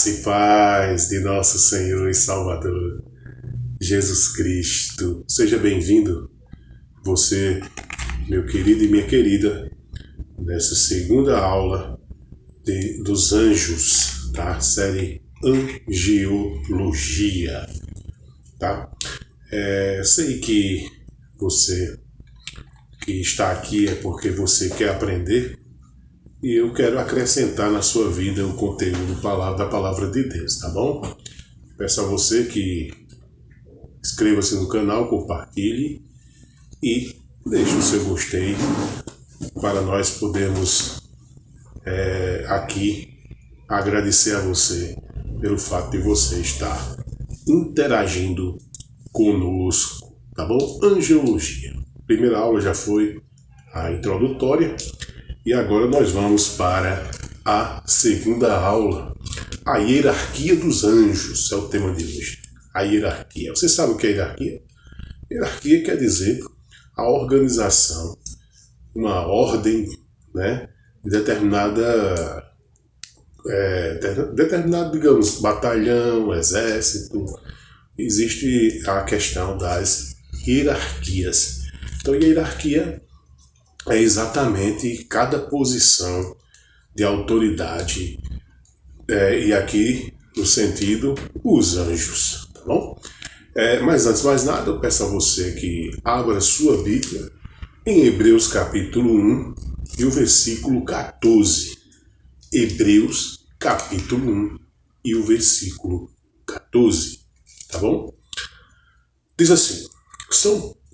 Graça e paz de nosso Senhor e Salvador, Jesus Cristo. Seja bem-vindo, você, meu querido e minha querida, nessa segunda aula dos anjos, tá? Série Angiologia, tá? Sei que você que está aqui é porque você quer aprender, e eu quero acrescentar na sua vida o conteúdo da palavra de Deus, tá bom? Peço a você que inscreva-se no canal, compartilhe e deixe o seu gostei para nós podermos aqui agradecer a você pelo fato de você estar interagindo conosco, tá bom? Angiologia. Primeira aula já foi a introdutória. E agora nós vamos para a segunda aula, a hierarquia dos anjos, é o tema de hoje. A hierarquia. Você sabe o que é hierarquia? Hierarquia quer dizer a organização, uma ordem, né, de determinado, digamos, batalhão, exército. Existe a questão das hierarquias. Então, hierarquia é exatamente cada posição de autoridade, e aqui no sentido os anjos, tá bom? Mas antes de mais nada, eu peço a você que abra sua Bíblia em Hebreus capítulo 1 e o versículo 14. Hebreus capítulo 1 e o versículo 14, tá bom? Diz assim: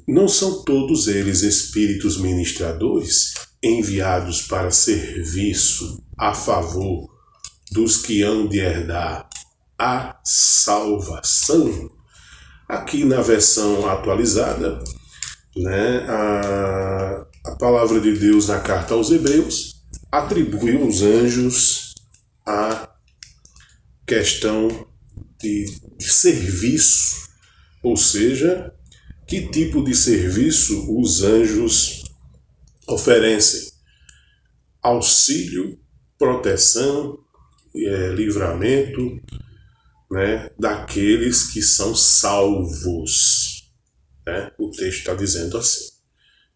não são todos eles espíritos ministradores, enviados para serviço a favor dos que hão de herdar a salvação? Aqui na versão atualizada, né, a palavra de Deus na carta aos Hebreus atribui aos anjos a questão de serviço, ou seja, que tipo de serviço os anjos oferecem? Auxílio, proteção, livramento, né, daqueles que são salvos, né? O texto está dizendo assim.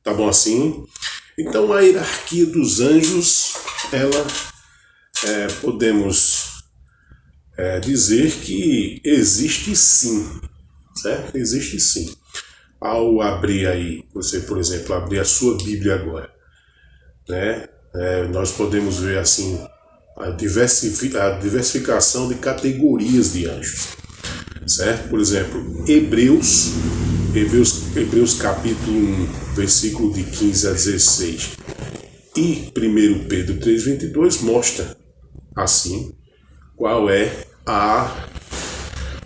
Tá bom assim? Então a hierarquia dos anjos, ela podemos dizer que existe sim, certo? Existe sim. Ao abrir aí, você, por exemplo, abrir a sua Bíblia agora, né? Nós podemos ver assim a diversificação de categorias de anjos, certo? Por exemplo, Hebreus capítulo 1, versículo de 15 a 16 e 1 Pedro 3,22 mostra assim qual é a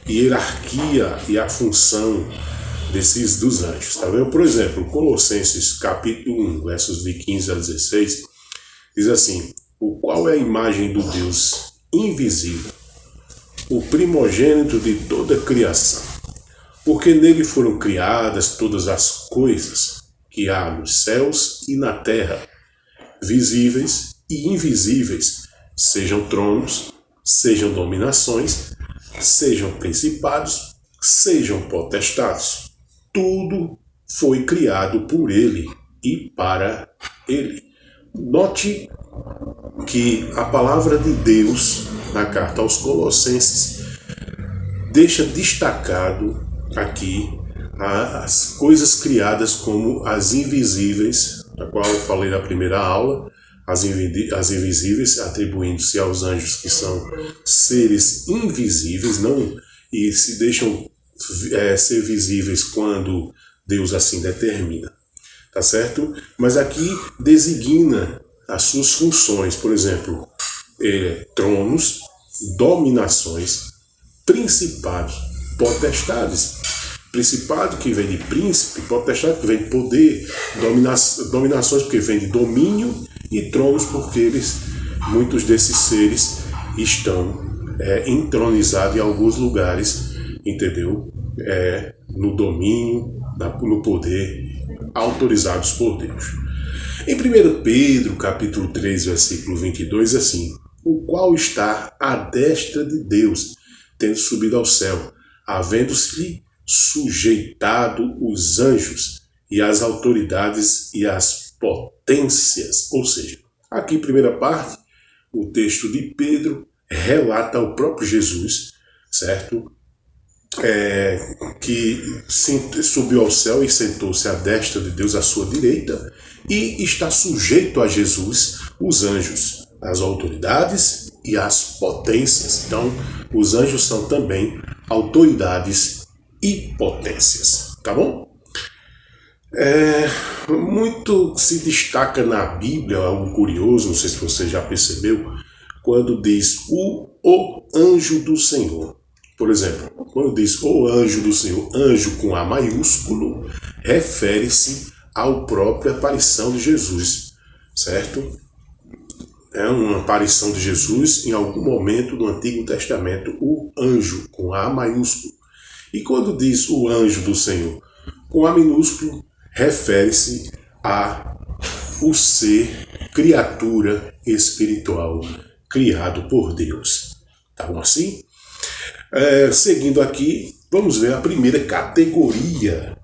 hierarquia e a função dos anjos, tá vendo? Por exemplo, Colossenses capítulo 1, versos de 15 a 16, diz assim: o qual é a imagem do Deus invisível, o primogênito de toda a criação, porque nele foram criadas todas as coisas que há nos céus e na terra, visíveis e invisíveis, sejam tronos, sejam dominações, sejam principados, sejam potestados. Tudo foi criado por ele e para ele. Note que a palavra de Deus na carta aos Colossenses deixa destacado aqui as coisas criadas como as invisíveis, da qual eu falei na primeira aula, as invisíveis atribuindo-se aos anjos que são seres invisíveis, não, e se deixam ser visíveis quando Deus assim determina, tá certo? Mas aqui designa as suas funções, por exemplo, tronos, dominações, principados, potestades. Principado que vem de príncipe, potestade que vem de poder, dominações porque vem de domínio, e tronos porque muitos desses seres estão entronizados em alguns lugares, entendeu? No domínio, no poder, autorizados por Deus. Em 1 Pedro, capítulo 3, versículo 22, assim: o qual está à destra de Deus, tendo subido ao céu, havendo-se sujeitado os anjos e as autoridades e as potências. Ou seja, aqui, primeira parte, o texto de Pedro relata o próprio Jesus, certo? Que subiu ao céu e sentou-se à destra de Deus à sua direita, e está sujeito a Jesus os anjos, as autoridades e as potências. Então, os anjos são também autoridades e potências, tá bom? Muito se destaca na Bíblia, algo curioso, não sei se você já percebeu, quando diz o anjo do Senhor. Por exemplo, quando diz o anjo do Senhor, anjo com A maiúsculo, refere-se à própria aparição de Jesus, certo? É uma aparição de Jesus em algum momento do Antigo Testamento, o anjo com A maiúsculo. E quando diz o anjo do Senhor com A minúsculo, refere-se a o ser, criatura espiritual, criado por Deus. Tá bom assim? Seguindo aqui, vamos ver a primeira categoria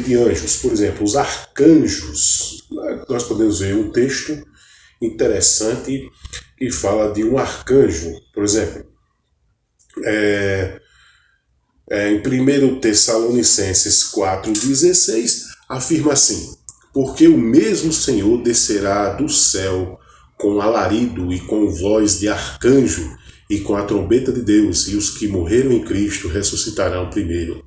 de anjos. Por exemplo, os arcanjos. Nós podemos ver um texto interessante que fala de um arcanjo. Por exemplo, em 1 Tessalonicenses 4,16, afirma assim: porque o mesmo Senhor descerá do céu com alarido e com voz de arcanjo e com a trombeta de Deus, e os que morreram em Cristo ressuscitarão primeiro.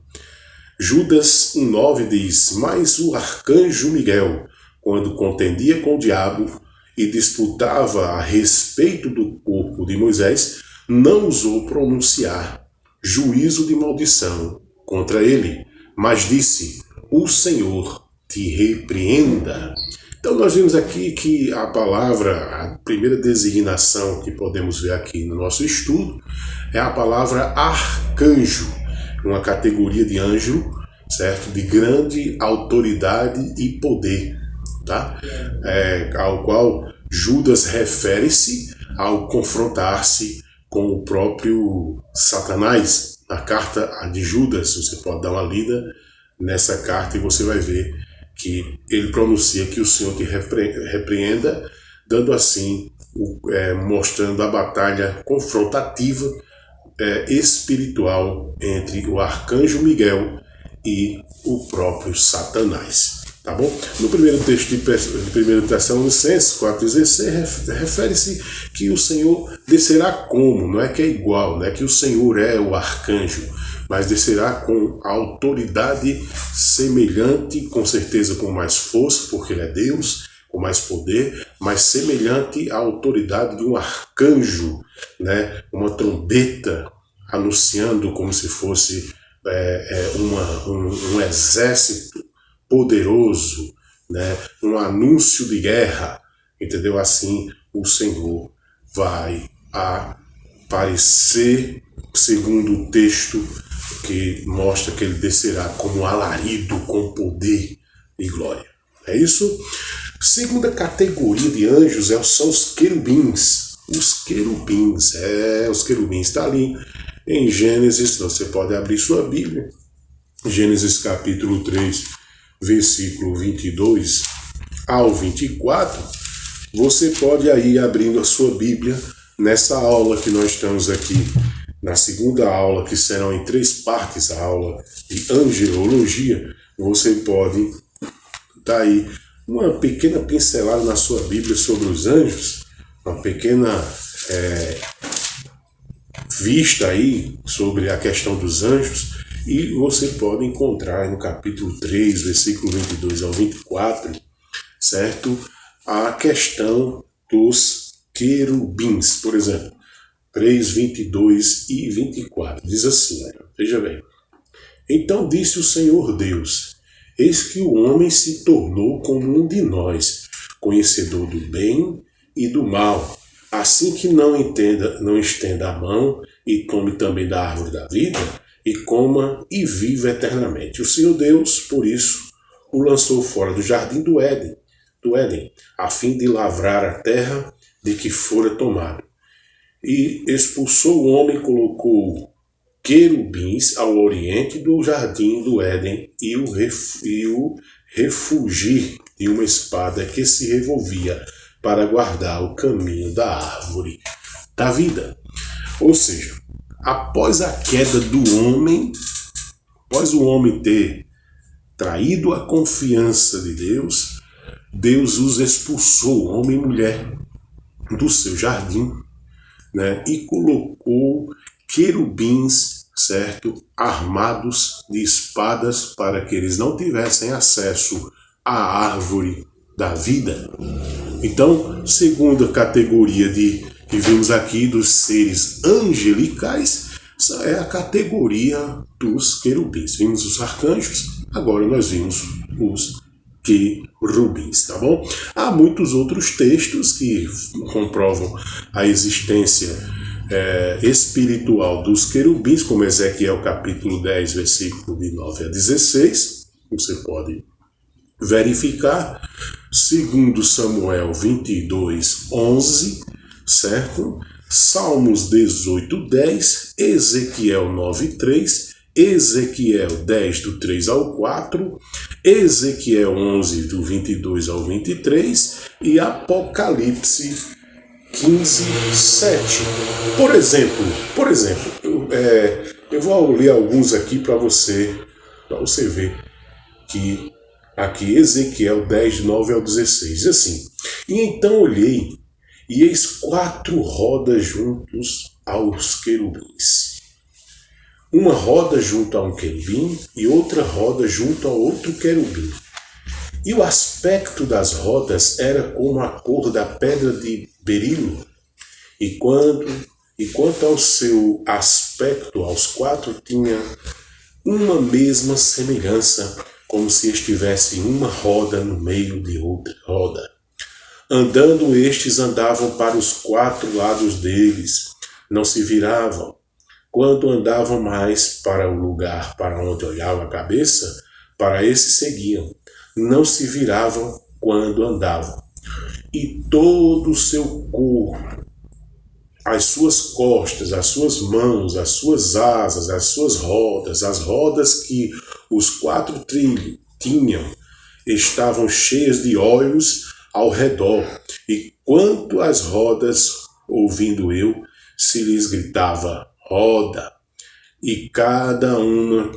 Judas 1,9 diz: mas o arcanjo Miguel, quando contendia com o diabo e disputava a respeito do corpo de Moisés, não ousou pronunciar juízo de maldição contra ele, mas disse: o Senhor te repreenda. Então nós vimos aqui que a primeira designação que podemos ver aqui no nosso estudo é a palavra arcanjo, uma categoria de anjo, certo? De grande autoridade e poder, tá? Ao qual Judas refere-se ao confrontar-se com o próprio Satanás. Na carta de Judas, você pode dar uma lida nessa carta e você vai ver que ele pronuncia que o Senhor te repreenda, dando assim, mostrando a batalha confrontativa espiritual entre o arcanjo Miguel e o próprio Satanás. Tá bom? No primeiro texto de 1 Tessalonicenses 4,16, refere-se que o Senhor descerá como, não é que é igual, não é que o Senhor é o arcanjo, mas descerá com autoridade semelhante, com certeza com mais força, porque ele é Deus, com mais poder, mas semelhante à autoridade de um arcanjo, né? Uma trombeta anunciando como se fosse um exército poderoso, né? Um anúncio de guerra, entendeu? Assim o Senhor vai aparecer, segundo o texto que mostra que ele descerá como alarido, com poder e glória. É isso? Segunda categoria de anjos são os querubins. Os querubins, está ali em Gênesis, você pode abrir sua Bíblia, Gênesis capítulo 3, versículo 22 ao 24, você pode aí abrindo a sua Bíblia, nessa aula que nós estamos aqui, na segunda aula, que serão em 3 partes, a aula de angelologia, você pode dar aí uma pequena pincelada na sua Bíblia sobre os anjos, uma pequena vista aí sobre a questão dos anjos, e você pode encontrar no capítulo 3, versículo 22 ao 24, certo? A questão dos querubins, por exemplo, 3, 22 e 24. Diz assim, veja bem. Então disse o Senhor Deus: eis que o homem se tornou como um de nós, conhecedor do bem e do mal. Assim que não estenda a mão e tome também da árvore da vida, e coma e viva eternamente. O Senhor Deus, por isso, o lançou fora do jardim do Éden, a fim de lavrar a terra de que fora tomado. E expulsou o homem, colocou querubins ao oriente do jardim do Éden e o refugir de uma espada que se revolvia para guardar o caminho da árvore da vida. Ou seja, após a queda do homem, após o homem ter traído a confiança de Deus, Deus os expulsou, homem e mulher, do seu jardim, né, e colocou querubins, certo, armados de espadas para que eles não tivessem acesso à árvore da vida. Então, segunda categoria que vimos aqui dos seres angelicais, é a categoria dos querubins. Vimos os arcanjos, agora nós vimos os querubins, tá bom? Há muitos outros textos que comprovam a existência espiritual dos querubins, como Ezequiel capítulo 10, versículo de 9 a 16, você pode verificar. Segundo Samuel 22, 11, certo? Salmos 18, 10, Ezequiel 9, 3, Ezequiel 10, do 3 ao 4, Ezequiel 11, do 22 ao 23 e Apocalipse 15, 7. Por exemplo, eu vou ler alguns aqui para você ver que aqui Ezequiel 10, 9 ao 16, diz assim: E então olhei, e eis 4 rodas juntos aos querubins. Uma roda junto a um querubim e outra roda junto a outro querubim. E o aspecto das rodas era como a cor da pedra de berilo. E quanto ao seu aspecto, aos 4 tinha uma mesma semelhança, como se estivesse uma roda no meio de outra roda. Andando estes andavam para os 4 lados deles, não se viravam. Quando andavam mais para o lugar para onde olhava a cabeça, para esse seguiam. Não se viravam quando andavam. E todo o seu corpo, as suas costas, as suas mãos, as suas asas, as suas rodas, as rodas que os 4 trilhos tinham, estavam cheias de olhos ao redor. E quanto às rodas, ouvindo eu, se lhes gritava: roda. E cada um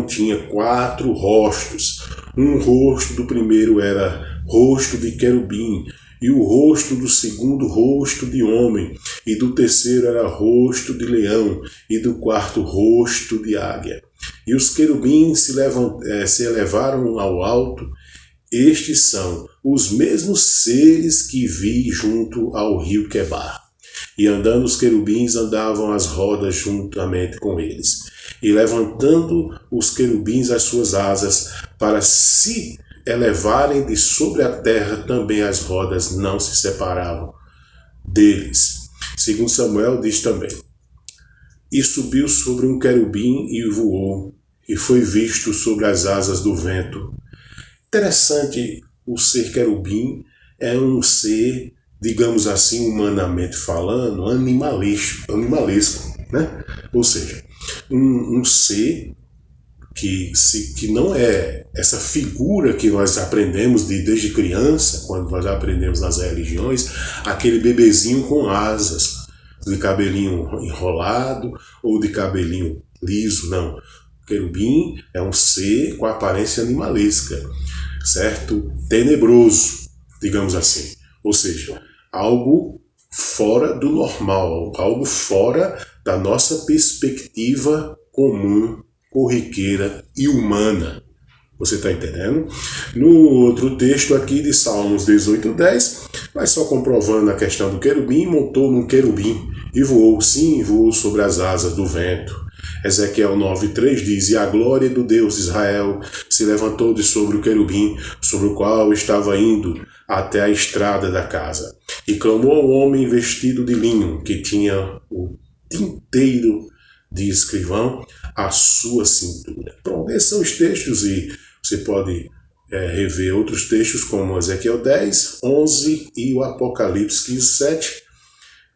tinha 4 rostos. Um rosto do primeiro era rosto de querubim, e o rosto do segundo rosto de homem, e do terceiro era rosto de leão, e do quarto rosto de águia. E os querubins se elevaram ao alto. Estes são os mesmos seres que vi junto ao rio Quebar. E andando os querubins, andavam as rodas juntamente com eles. E levantando os querubins as suas asas, para se elevarem de sobre a terra, também as rodas não se separavam deles. Segundo Samuel diz também: E subiu sobre um querubim e voou, e foi visto sobre as asas do vento. Interessante, o ser querubim é um ser, digamos assim, humanamente falando, animalesco, né? Ou seja, um ser que não é essa figura que nós aprendemos desde criança, quando nós aprendemos nas religiões, aquele bebezinho com asas, de cabelinho enrolado ou de cabelinho liso, não. O querubim é um ser com aparência animalesca, certo? Tenebroso, digamos assim. Ou seja, algo fora do normal, algo fora da nossa perspectiva comum, corriqueira e humana. Você está entendendo? No outro texto aqui de Salmos 18:10, vai só comprovando a questão do querubim: montou num querubim e voou, sim, voou sobre as asas do vento. Ezequiel 9:3 diz: E a glória do Deus de Israel se levantou de sobre o querubim, sobre o qual estava indo até a estrada da casa. E clamou ao homem vestido de linho, que tinha o tinteiro de escrivão à sua cintura. Pronto, esses são os textos e você pode rever outros textos como Ezequiel 10, 11 e o Apocalipse 15, 7,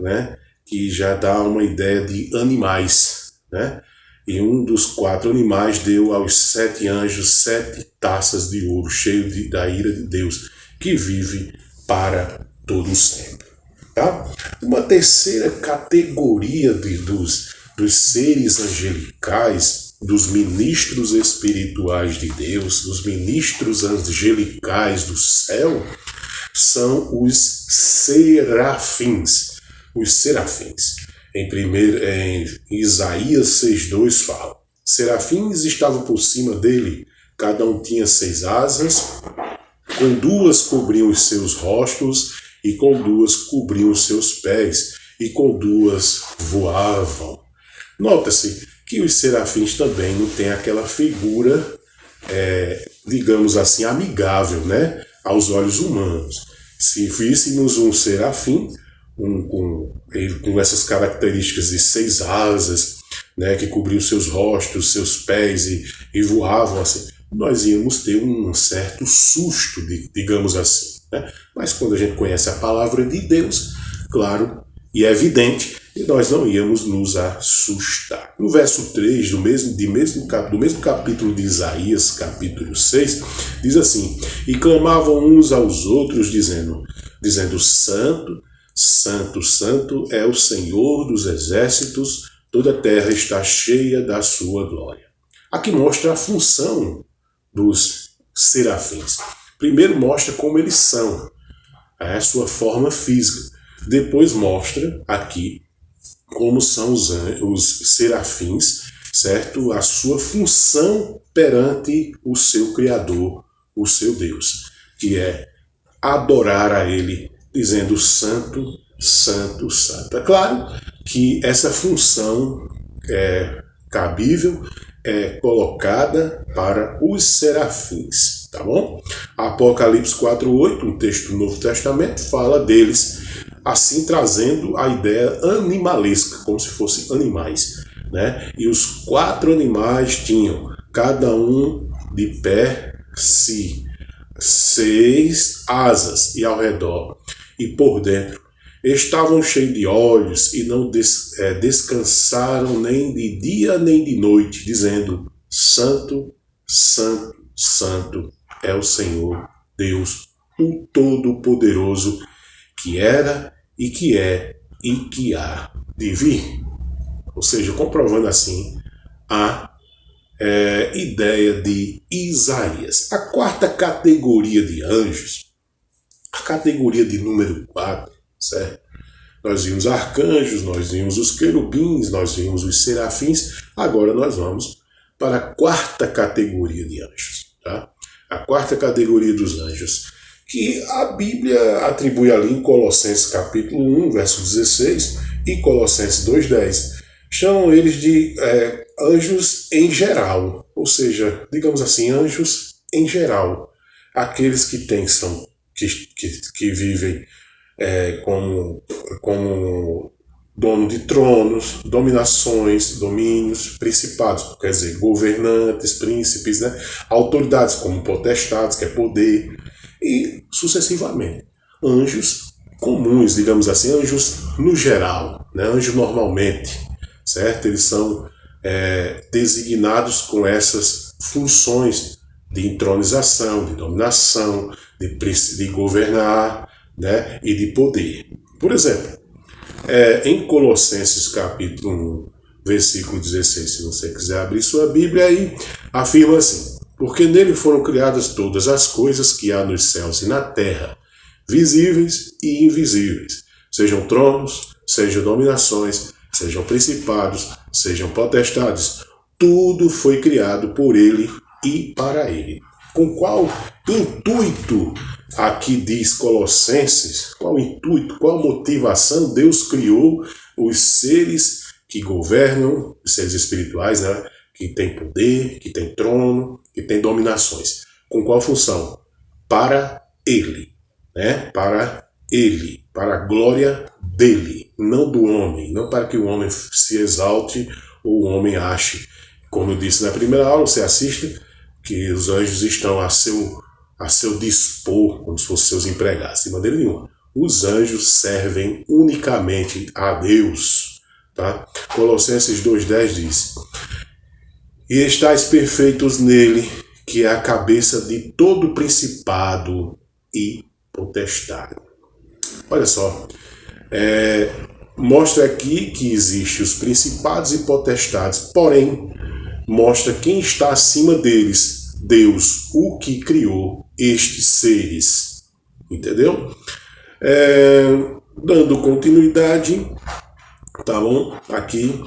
né, que já dá uma ideia de animais, né? E um dos 4 animais deu aos 7 anjos 7 taças de ouro, cheio da ira de Deus, que vive para todo o sempre. Tá? Uma terceira categoria dos seres angelicais, dos ministros espirituais de Deus, dos ministros angelicais do céu, são os serafins. Os serafins. Em Isaías 6,2 fala: serafins estavam por cima dele, cada um tinha 6 asas, com 2 cobriam os seus rostos, e com 2 cobriam os seus pés, e com 2 voavam. Nota-se que os serafins também não têm aquela figura, digamos assim, amigável, né, aos olhos humanos. Se víssemos um serafim, com essas características de 6 asas, né, que cobriam seus rostos, seus pés e voavam assim, nós íamos ter um certo susto, digamos assim, né? Mas quando a gente conhece a palavra de Deus, claro e é evidente, que nós não íamos nos assustar. No verso 3 do mesmo capítulo de Isaías, capítulo 6, diz assim: e clamavam uns aos outros, dizendo, Santo, Santo, Santo é o Senhor dos exércitos, toda a terra está cheia da sua glória. Aqui mostra a função dos serafins. Primeiro mostra como eles são, a sua forma física. Depois mostra aqui como são os serafins, certo? A sua função perante o seu Criador, o seu Deus, que é adorar a Ele, dizendo Santo, Santo, Santo. É claro que essa função é cabível, é colocada para os serafins, tá bom? Apocalipse 4:8, um texto do Novo Testamento, fala deles, assim trazendo a ideia animalesca, como se fossem animais, né? E os 4 animais tinham, cada um de pé si, 6 asas, e ao redor e por dentro estavam cheios de olhos e não descansaram nem de dia nem de noite, dizendo: Santo, Santo, Santo é o Senhor Deus, o Todo-Poderoso, que era e que é e que há de vir. Ou seja, comprovando assim a ideia de Isaías. A 4ª categoria de anjos, a categoria de número 4, certo? Nós vimos arcanjos, nós vimos os querubins, nós vimos os serafins, agora nós vamos para a 4ª categoria de anjos, tá? A 4ª categoria dos anjos, que a Bíblia atribui ali em Colossenses capítulo 1, verso 16, e Colossenses 2:10, chamam eles de anjos em geral, ou seja, digamos assim, anjos em geral, aqueles que que vivem como dono de tronos, dominações, domínios, principados, quer dizer, governantes, príncipes, né? Autoridades como potestades, que é poder, e sucessivamente. Anjos comuns, digamos assim, anjos no geral, né? Anjos normalmente, certo? Eles são designados com essas funções de entronização, de dominação, de governar, né? E de poder. Por exemplo, em Colossenses capítulo 1, versículo 16, se você quiser abrir sua Bíblia aí, afirma assim: porque nele foram criadas todas as coisas que há nos céus e na terra, visíveis e invisíveis, sejam tronos, sejam dominações, sejam principados, sejam potestades, tudo foi criado por ele e para ele. Com qual intuito, aqui diz Colossenses, qual intuito, qual motivação Deus criou os seres que governam, os seres espirituais, né? Que tem poder, que tem trono, que tem dominações. Com qual função? Para ele, né? Para ele, para a glória dele, não do homem, não para que o homem se exalte ou o homem ache. Como eu disse na primeira aula, você assiste, que os anjos estão a seu a seu dispor, como se fossem seus empregados, de maneira nenhuma. Os anjos servem unicamente a Deus. Tá? Colossenses 2,10 diz: e estáis perfeitos nele, que é a cabeça de todo principado e potestade. Olha só, mostra aqui que existem os principados e potestades, porém, mostra quem está acima deles, Deus, o que criou estes seres. Entendeu? Dando continuidade, tá bom? Aqui,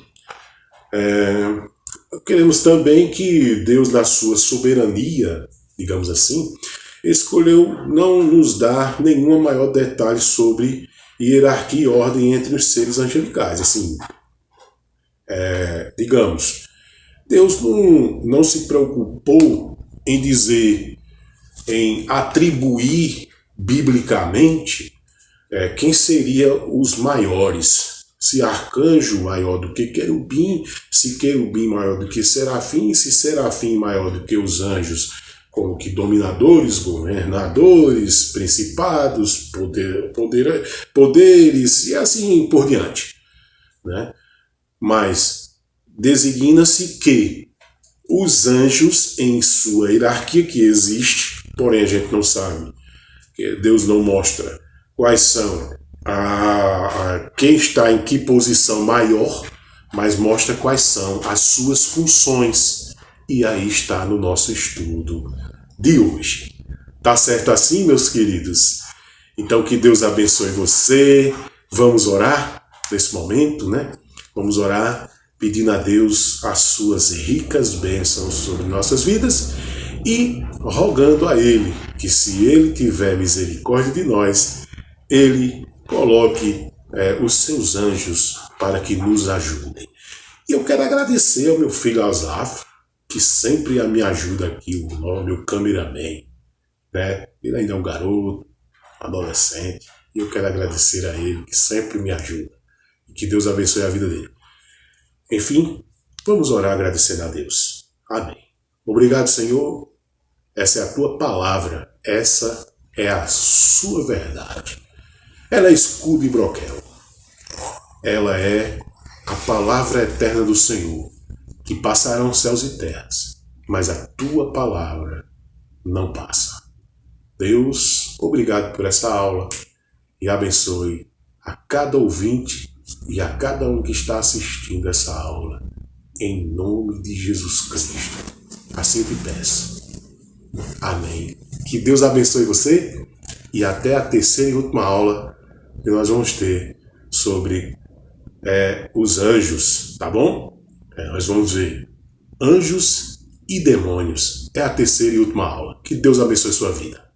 queremos também que Deus, na sua soberania, digamos assim, escolheu não nos dar nenhum maior detalhe sobre hierarquia e ordem entre os seres angelicais. Assim, digamos, Deus não se preocupou em dizer, em atribuir biblicamente quem seria os maiores. Se arcanjo maior do que querubim, se querubim maior do que serafim, se serafim maior do que os anjos, como que dominadores, governadores, principados, poderes e assim por diante. Né? Mas designa-se que os anjos, em sua hierarquia que existe, porém a gente não sabe, que Deus não mostra quais são, quem está em que posição maior, mas mostra quais são as suas funções. E aí está no nosso estudo de hoje. Tá certo assim, meus queridos? Então que Deus abençoe você. Vamos orar nesse momento, né? Vamos orar pedindo a Deus as suas ricas bênçãos sobre nossas vidas e rogando a Ele que, se Ele tiver misericórdia de nós, Ele coloque os seus anjos para que nos ajudem. E eu quero agradecer ao meu filho Asaf, que sempre me ajuda aqui, o meu cameraman, né? Ele ainda é um garoto, adolescente, e eu quero agradecer a ele, que sempre me ajuda. E que Deus abençoe a vida dele. Enfim, vamos orar agradecendo a Deus. Amém. Obrigado, Senhor. Essa é a tua palavra. Essa é a sua verdade. Ela é escudo e broquel. Ela é a palavra eterna do Senhor, que passarão céus e terras, mas a tua palavra não passa. Deus, obrigado por essa aula e abençoe a cada ouvinte e a cada um que está assistindo essa aula, em nome de Jesus Cristo. Assim eu te peço. Amém. Que Deus abençoe você e até a terceira e última aula que nós vamos ter sobre os anjos, tá bom? Nós vamos ver anjos e demônios. É a terceira e última aula. Que Deus abençoe sua vida.